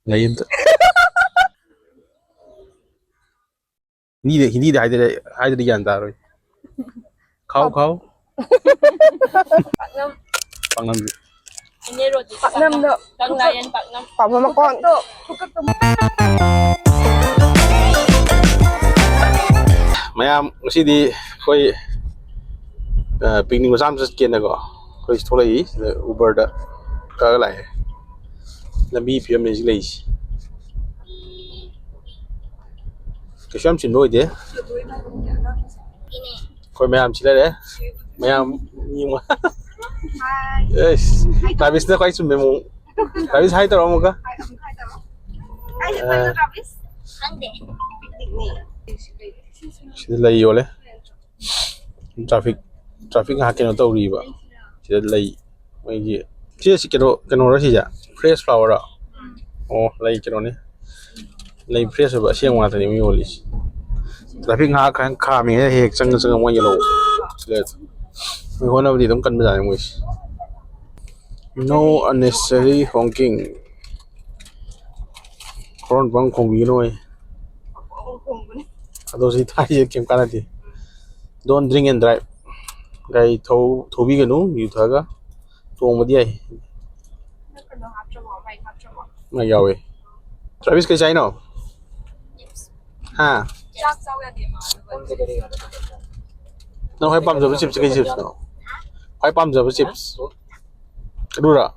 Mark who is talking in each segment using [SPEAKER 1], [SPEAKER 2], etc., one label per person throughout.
[SPEAKER 1] ꯂꯩ ꯍꯤꯟꯗꯤꯗ ꯍꯥꯏꯗ꯭ꯔꯗꯤ ꯒ꯭ꯌꯥꯟ ꯇꯥꯔꯣꯏ खाओ खाओ
[SPEAKER 2] Paknam.
[SPEAKER 1] Pangan
[SPEAKER 2] Ini roti Paknam do. Kang layan Paknam.
[SPEAKER 3] Papa makon.
[SPEAKER 1] mayam ngasidi khoi picnic masam sat ken ko khoi tholai uber da ka lai lambi pm ne lei ke sham chin noi de khoi mayam chile de mayam ni ma yes tabis na khoi sum me mo tabis hai taro mo ka
[SPEAKER 3] Travis.
[SPEAKER 2] Ande.
[SPEAKER 1] sida lai yo le traffic ha ke no to ri ba sida lai mai ji si ke no ra si ja fresh flower ra oh lai ke no ne lai fresh ba siang wa ta ni mi yo li traffic ha kan kha mi he chang mo ye lo sida mi ho na bi dom kan ba ja mo no unnecessary honking horn bang khong bi no ado si thai ye kem kana ti don't drink and drive gai thobi ganu yu thaga tong ma di ai ma yawe Travis cái trái nào ha nó hay băm rồi chips cái chips nó hay băm rồi chips cái đu ra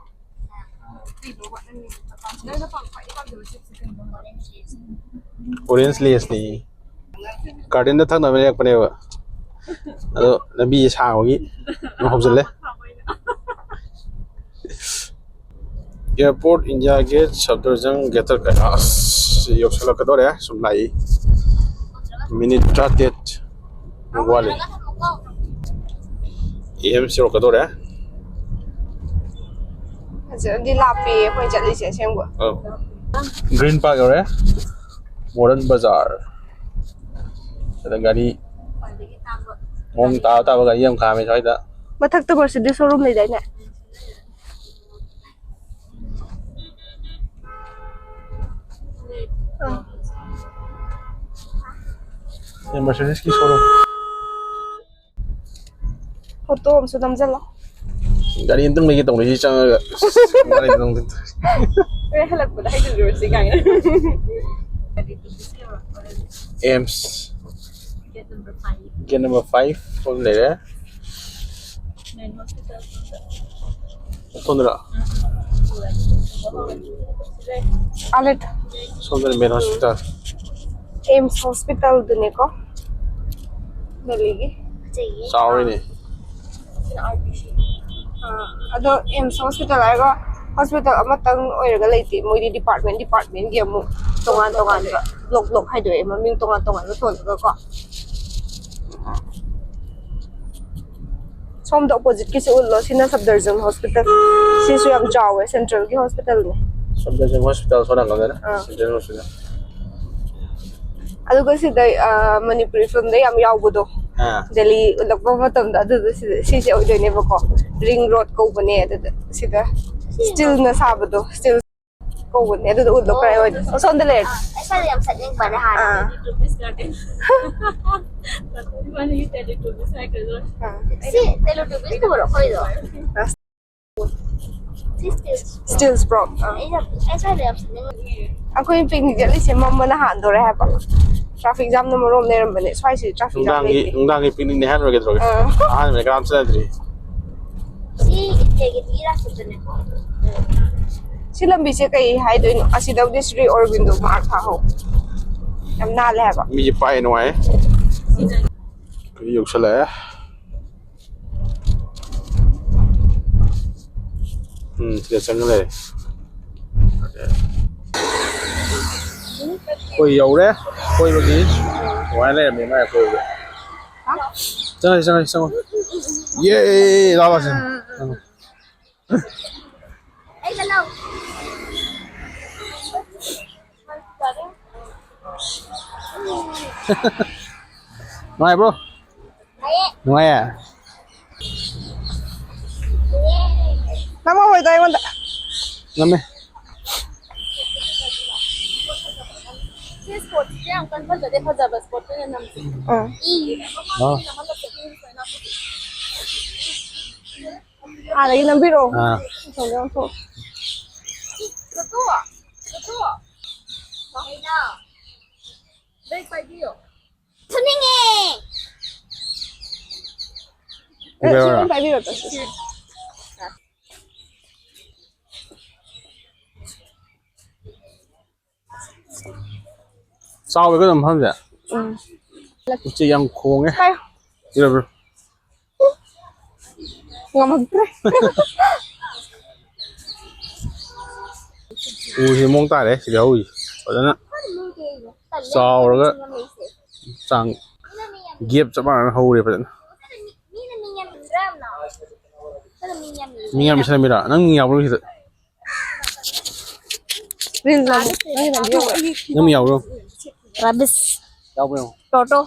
[SPEAKER 1] orange lace ni garden da thang na me yak pane ba ado lambi sa gi no hobjel le airport india gate sabdarjang gator kaas yok sala kador ya sum lai minute tratet wale em siro kador ya
[SPEAKER 3] Di lapi khoi chat li che sem bo.
[SPEAKER 1] green park rồi modern bazaar ada gari mong tao tao gari yang kha me sai da
[SPEAKER 3] Mathak ta Mercedes showroom nei dai ne.
[SPEAKER 1] ये Mercedes की showroom
[SPEAKER 3] Photo am su dam jalo.
[SPEAKER 1] गाड़ी इंतम लेके तो नहीं चंगा गाड़ी इंतम
[SPEAKER 3] Re halak bu dai du si gang.
[SPEAKER 1] AIIMS
[SPEAKER 2] Get number 5.
[SPEAKER 1] Gate number 5 phone ले रहे
[SPEAKER 2] Main hospital.
[SPEAKER 1] सोंदरा
[SPEAKER 3] Alet
[SPEAKER 1] सोंदरा main hospital
[SPEAKER 3] Ames Hospital du ne ko. Dali gi.
[SPEAKER 1] साउरी ने
[SPEAKER 3] Ado Ames Hospital ai go hospital amatang oiraga leiti moi department gi amu tongan ba blok hai doi ma ming tongan lo thon ga ko. Som the opposite ki se ullo sina Sabdarjung Hospital. Si su yam jaw central ki hospital ne.
[SPEAKER 1] सबसे hospital सोना का ना central hospital
[SPEAKER 3] Aduga si dai Manipuri film dai am yaw budo.
[SPEAKER 1] हां
[SPEAKER 3] Delhi lakpa matam da adu si se oi doi ne ba ko. Ring road ko bane adu si da still na sabado still ko bane adu ullo kai oi. So on the left.
[SPEAKER 2] Esa yang setting pada hari. To this garden. Mana you tell it to this cycle. Si, telo to this ko bro koi do.
[SPEAKER 3] Still sprung.
[SPEAKER 2] Esa yang setting.
[SPEAKER 3] Ako yung picnic dali si mama na hando re ha ba. Traffic jam na morom ne ram bane. Swai si traffic jam le.
[SPEAKER 1] ungdang ki picnic ne han ro ke dro ah me gram sa dri
[SPEAKER 2] Si, take it ira setting ko.
[SPEAKER 3] Si lambi se kai hai doi no asi daw this Sri Aurobindo ma tha ho. Yam na le ha ba.
[SPEAKER 1] mi ji pai no ai yok sala ये संग ले कोई yêu đấy कोई bagi ngoài này mình mai कोई sang yeah đó là gì
[SPEAKER 2] Ay, dalaw.
[SPEAKER 1] ngoài bro
[SPEAKER 2] Ay,
[SPEAKER 1] ngoài à
[SPEAKER 3] Nama hoy dai wanda.
[SPEAKER 1] ngắm đi
[SPEAKER 2] ꯌꯥꯝ ꯀꯟ ꯐꯖꯗꯦ ꯐꯖꯕ ꯁ꯭ꯄꯣꯠ ꯑꯣꯏꯅ ꯅꯝꯁꯤ ꯏ
[SPEAKER 3] ꯑꯥꯗꯒꯤ ꯅꯝꯕꯤꯔꯛꯑꯣ
[SPEAKER 2] ꯊꯨꯅꯤꯡꯉꯦ
[SPEAKER 3] ꯁꯤ ꯄꯥꯏꯕꯤꯔꯣ
[SPEAKER 1] Sao cái tầm hơn vậy? Chị em khô nghe. Chưa rồi.
[SPEAKER 3] Ngâm
[SPEAKER 1] Thì mong tại đấy, chỉ đâu gì. Ở đó nè. Sao rồi cái sang ghép cho bạn hầu đi vậy. Mình làm sao bây giờ? Nó nghèo luôn thì. Nó nghèo luôn.
[SPEAKER 2] Rabis
[SPEAKER 1] Đâu không?
[SPEAKER 2] Toto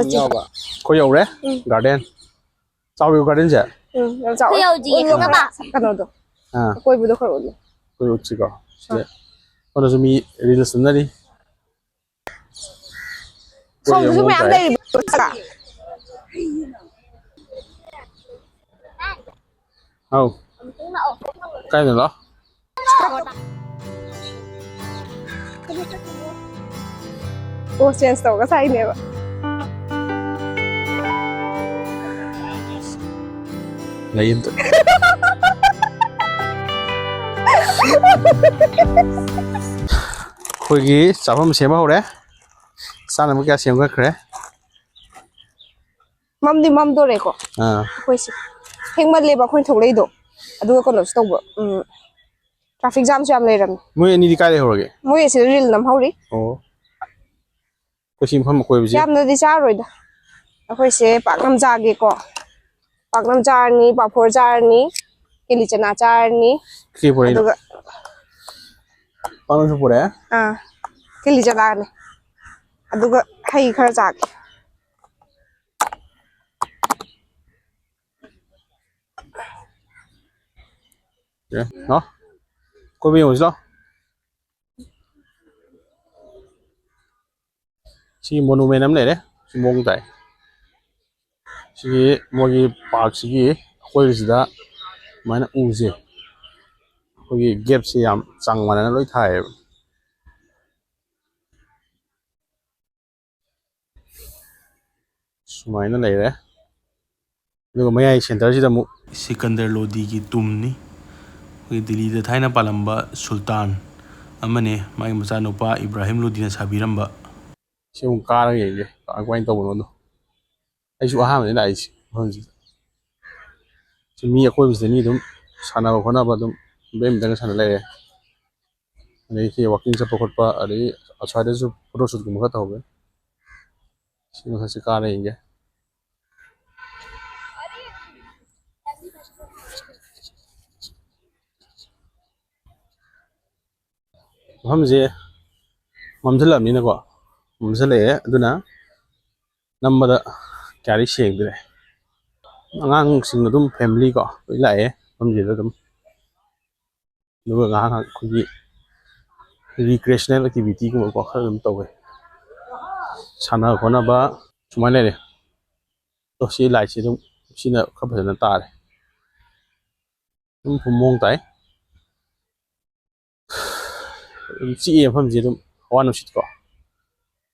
[SPEAKER 1] Nghèo cả. Có dầu đấy. Garden. Sao cái garden vậy?
[SPEAKER 2] Khuyêu gì các bạn
[SPEAKER 1] À. Quay video khỏi rồi. Quay video chỉ có. Còn là mi reels nữa đi.
[SPEAKER 3] Không giúp mẹ đây cả.
[SPEAKER 1] Không. Cái này đó.
[SPEAKER 3] Ô, chén sầu cái say này vậy.
[SPEAKER 1] Lấy em tự. Khôi ghi cháu không xem bao đấy. Sao lại mới kia xem cái đấy?
[SPEAKER 3] Mâm đi mâm tôi đấy cô. Khôi xí. Hình mất lấy bà khôi thục lấy đồ. Đúng con nó stop bro. Traffic jam cho em lấy rồi.
[SPEAKER 1] Mới anh đi cái đấy rồi kì.
[SPEAKER 3] Mới sẽ reel nằm hậu đi.
[SPEAKER 1] Ồ. Khôi xem không một quay gì.
[SPEAKER 3] Jam nó đi xa rồi đó. Khôi sẽ bạc năm ra kì cô. Bạc năm ra ni, bạc phổ ra ni. Kili chana ra ni.
[SPEAKER 1] Kili phổ đấy. Bạc năm phổ đấy?
[SPEAKER 3] Kili chana ni. Aduga hay khar ra kì.
[SPEAKER 1] Đó. Cô biết rồi sao? Chị monument nắm này đấy, chị mong tại. Chị mua cái park chị khôi gì đó, mà nó u gì, khôi cái gap chị làm chẳng mà nó lối thải. Sumai nó này đấy. Nếu mà mấy ai center chị đã mua Sikandar Lodi cái tum ní. Delhi da thaina palamba Sultan amane mai macha nupa Ibrahim Lodina sabiramba siung kara ye akwain to bono ai su ha ne dai honji mi akoi bi ni dum sana ba khona ba dum bem dang sana le ne ki walking sa pokot pa ari achha de su photo shoot gum kha hobe siung ha se kara ye हमजे ममजला मिने को ममजले अदुना नम्बदा क्यारी सेगदरे angang sing dum family ko lai हमजे दम दुगा nga खुगी recreational activity को को खरम तवे साना कोना बा सुमाले रे तो सी lai सी dum सिना खबजना तारे dum phumong tai chị em phẩm gì đó hoa nó xịt cỏ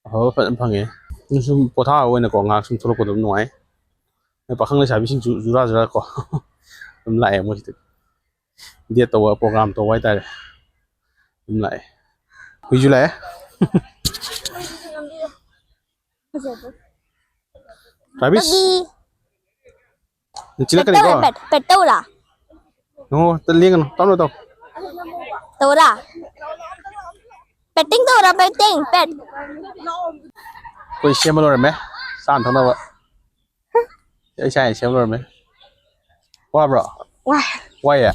[SPEAKER 1] họ phải phăng nghe nhưng sum bỏ tháo ở ngoài cỏ ngạc sum thua của tụi nó ấy bà không lấy xài sinh chú ra cỏ tụi lại em một chút đi tàu program tàu quay tay tụi lại quý chú lại Travis chỉ là cái này có
[SPEAKER 2] pet đâu là
[SPEAKER 1] nó tên liên tao nói tao
[SPEAKER 2] đâu là petting đâu là petting pet
[SPEAKER 1] quay xem rồi mấy san thằng nào vậy ai sai xem rồi mấy qua bro quay à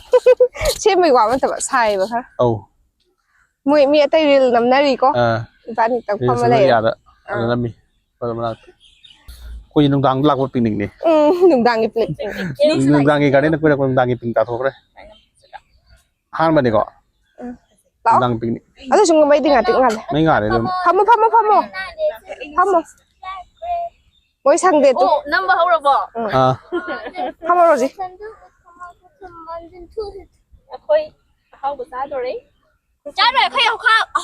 [SPEAKER 3] xem mày quảมันแต่แบบใช่ป่ะคะ
[SPEAKER 1] mày
[SPEAKER 3] มีแต่รีลนำหน้าดีก็บ้านต่างความอะไร
[SPEAKER 1] อ่ะแล้วมีก็มาคุยนุ่งดังลักว่าปิงหนึ่งนี่
[SPEAKER 3] หนุ่มดังอีปลิก
[SPEAKER 1] นุ่งดังอีกการนี้นักคุยนุ่งดังอีปิงตาโถกเลยห้างมันนี่ก็ ดังปิกนิก
[SPEAKER 3] Ada sung may dinga tingal.
[SPEAKER 1] ไม่ง่ายเลยเริ่ม
[SPEAKER 3] Pamo. Pamo. Moy sangde tu.
[SPEAKER 2] Oh, number how about?
[SPEAKER 1] อ่า
[SPEAKER 3] Pamo roji.
[SPEAKER 2] Khơi how about that rồi? Cha rồi khơi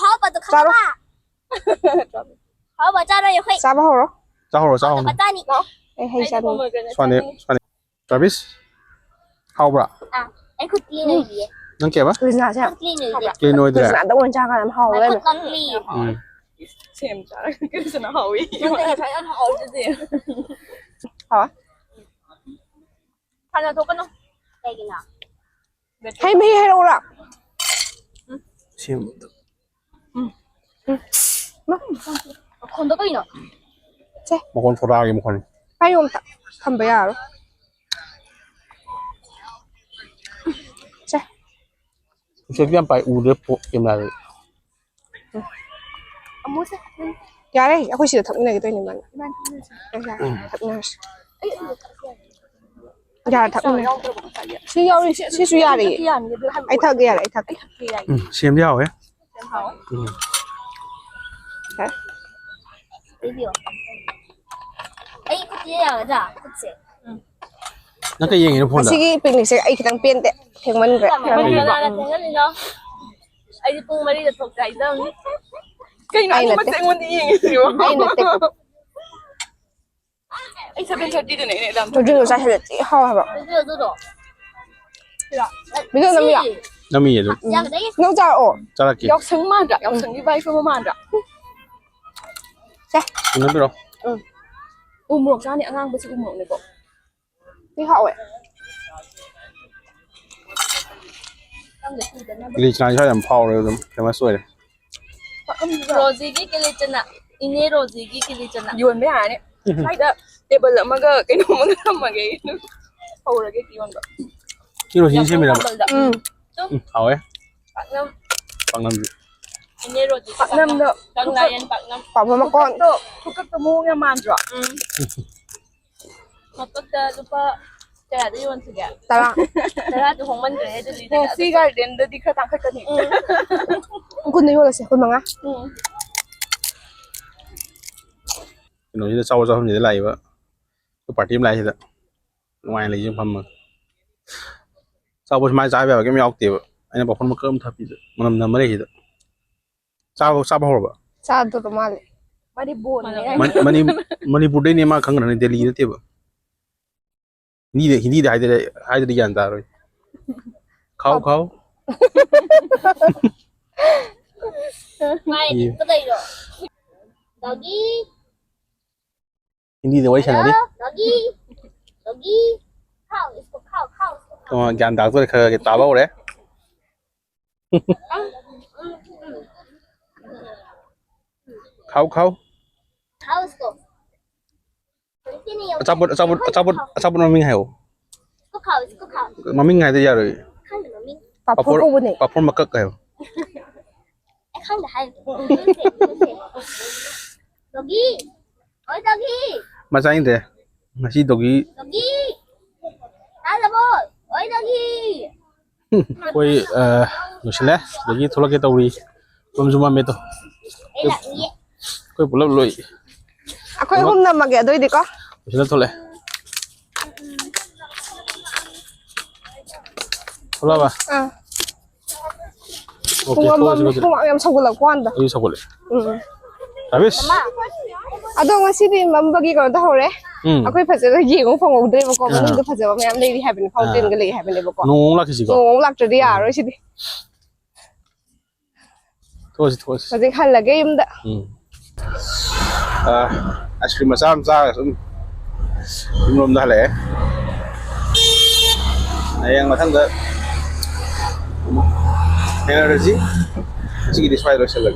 [SPEAKER 2] how about the
[SPEAKER 3] Charo.
[SPEAKER 2] how about cha rồi khơi.
[SPEAKER 3] Saba horo.
[SPEAKER 1] เจ้าหัวเจ้า
[SPEAKER 2] Bắt ta nhỉ?
[SPEAKER 3] Eh hay sa ni.
[SPEAKER 1] สวัสดีสวัสดีทราวิสเข้าปะ
[SPEAKER 2] À, anh khơi clean này gì?
[SPEAKER 1] นั่งเก็บปะ
[SPEAKER 3] Krisna cha.
[SPEAKER 2] Clean này gì?
[SPEAKER 1] กินน้อยเด้อ
[SPEAKER 3] Krisna da won cha ka nam haw
[SPEAKER 2] Mày
[SPEAKER 3] le.
[SPEAKER 2] khơi con clean.
[SPEAKER 1] อืม
[SPEAKER 4] xem trả cái sự nó hậu ý
[SPEAKER 2] Nhưng mà phải ăn hỏi chứ gì?
[SPEAKER 3] Hả?
[SPEAKER 2] Thành là thuộc cái nó. Đây cái nào?
[SPEAKER 3] Hay mi hay đâu ra.
[SPEAKER 1] ชิม
[SPEAKER 2] Không có cái gì nữa.
[SPEAKER 1] บางคนโฟรากี่บางคน
[SPEAKER 3] Pa yom ta. Tham ba ya ro. Che.
[SPEAKER 1] ช่วยพี่ยมไปอูเรือโปเกมอะไร
[SPEAKER 2] Ông mua xe.
[SPEAKER 3] Ya đấy, aku chỉ thậm này cái tôi này bạn. Thậm này. Ya thậm này. Suy yếu đi, suy ya đi. Ai thật cái ai thật.
[SPEAKER 1] อืมเชียมเดียวเหรอ
[SPEAKER 3] Hả?
[SPEAKER 2] Review. Ấy, có gì à, dạ, có gì.
[SPEAKER 1] นั่นก็ยังไงทุกคน
[SPEAKER 3] Sige, picnic sẽ ai kitang piente. Thèm mình vậy.
[SPEAKER 2] Mà bây giờ là thế gì đó. Ấy đi pung mà đi được thuộc cái đâu.
[SPEAKER 4] cái này
[SPEAKER 3] Ai là
[SPEAKER 4] mà
[SPEAKER 3] tích.
[SPEAKER 4] sẽ muốn đi gì mà
[SPEAKER 3] Ai là tích.
[SPEAKER 4] anh sẽ bên chơi đi từ này này làm
[SPEAKER 3] Tôi chưa ra hết chị ho hả bạn?
[SPEAKER 2] Bây giờ tôi đổ.
[SPEAKER 3] Bây giờ làm gì ạ?
[SPEAKER 1] น้ำมีอยู่
[SPEAKER 2] Dạ cái đấy.
[SPEAKER 3] Nấu cháo ổ.
[SPEAKER 1] จ้าละกี่
[SPEAKER 4] dọc sừng man ra dọc sừng đi bay phương man ra
[SPEAKER 1] นั่นไปหรอ
[SPEAKER 4] muộn ra nè ngang với sự muộn này bộ
[SPEAKER 3] Đi hậu ấy.
[SPEAKER 1] รีชนายชอบอย่างพอเลยแต่ว่าสวยเลย
[SPEAKER 2] Rosie cái lên chân ạ. Ini Rosie cái lên chân ạ.
[SPEAKER 4] yuan mấy hà nè hay đó để bật lắm mà cái nó mà cái hầu là cái gì còn vậy
[SPEAKER 1] ที่เราชิ้นใช่ไหมล่ะ เอาไว้
[SPEAKER 2] Bạc năm.
[SPEAKER 1] ฟังน้ำอยู่
[SPEAKER 2] Ini Rosie.
[SPEAKER 4] Bạc năm đó.
[SPEAKER 2] Bạc Lion bạc năm.
[SPEAKER 3] Quả mà con.
[SPEAKER 4] đó thuộc các tấm mua nghe man ra
[SPEAKER 2] Một cái lupa. Kaya di yun sige.
[SPEAKER 3] Tara.
[SPEAKER 2] Kaya di kung man kaya di
[SPEAKER 4] nè xí gai đến đây đi khai thác khai cân nhỉ
[SPEAKER 3] Kun na yola siya. Kun mga.
[SPEAKER 1] หนูจะเศร้าทำอย่างไรวะก็ปัดทีมไรสิละวายอะไรยังพัมมาเศร้าบนไม้ใจแบบก็ไม่ออกเตี๋ยวอันนี้บอกคนมาเกิมทับอีกมันทำไม่ได้สิละเศร้าพอหรือเปล่า
[SPEAKER 3] Sa turmal.
[SPEAKER 4] mà đi buồn này
[SPEAKER 1] มันพูดได้เนี่ยมาครั้งนั้นเดลีนี่เตี๋ยวนี่เด็กhindiได้ให้ได้ยันตาเลยเขา
[SPEAKER 2] Mai có đây rồi. Doggy.
[SPEAKER 1] hindi เดี๋ยวไว้ฉันนะดิ
[SPEAKER 2] Doggy. Doggy. Khao, इसको khao, khao.
[SPEAKER 1] ก็ยันตาตัวเคยตาเบ้าเลยเขา
[SPEAKER 2] Khao इसको. Sini yung.
[SPEAKER 1] จับบนมันมิ่งเหรอ
[SPEAKER 2] इसको khao, इसको khao.
[SPEAKER 1] มันมิ่งไงตัวอย่างเลย
[SPEAKER 2] Khao là mình.
[SPEAKER 3] Papo ko bune.
[SPEAKER 1] ปะพ่นมาเกิดเหรอ
[SPEAKER 2] Em khao là hai. Doggy. Ôi Doggy.
[SPEAKER 1] มาใช่ไหมมาชี้ตรงนี้
[SPEAKER 2] Doggy. Tao là bố. Ôi Doggy.
[SPEAKER 1] คุยอยู่ใช่ไหมเดี๋ยวนี้ธุรกิจตัวนี้ผมจะมาเมตัว
[SPEAKER 2] Đây là nghĩa.
[SPEAKER 1] คุยปุ๊บเลย
[SPEAKER 3] Ako yung na mag-adoy di ko.
[SPEAKER 1] ใช่แล้วทุเรศทุเรศป่ะ
[SPEAKER 3] Ah.
[SPEAKER 1] โอเคทุเรศทุเรศ
[SPEAKER 3] Kung ang sa gulag ko anda.
[SPEAKER 1] อายุสักคนเลยทาวิส
[SPEAKER 3] Ado nga si din mambagi ko dahore. Ako yung pwede yung yung pang udre mo ko. Manong do pwede may amlay di happen fountain gali happen di ko.
[SPEAKER 1] นุ่งลักสิก่อน
[SPEAKER 3] Nung lak to di aro si di.
[SPEAKER 1] ทุเรศ
[SPEAKER 3] Pwede halagay yung da.
[SPEAKER 1] ไอศครีมมาซ้ำซ่ารวมได้เลยไอ้ยังมาทั้งเด้อยังอะไรสิสิ่งที่สไปร์เราเชื่อเลย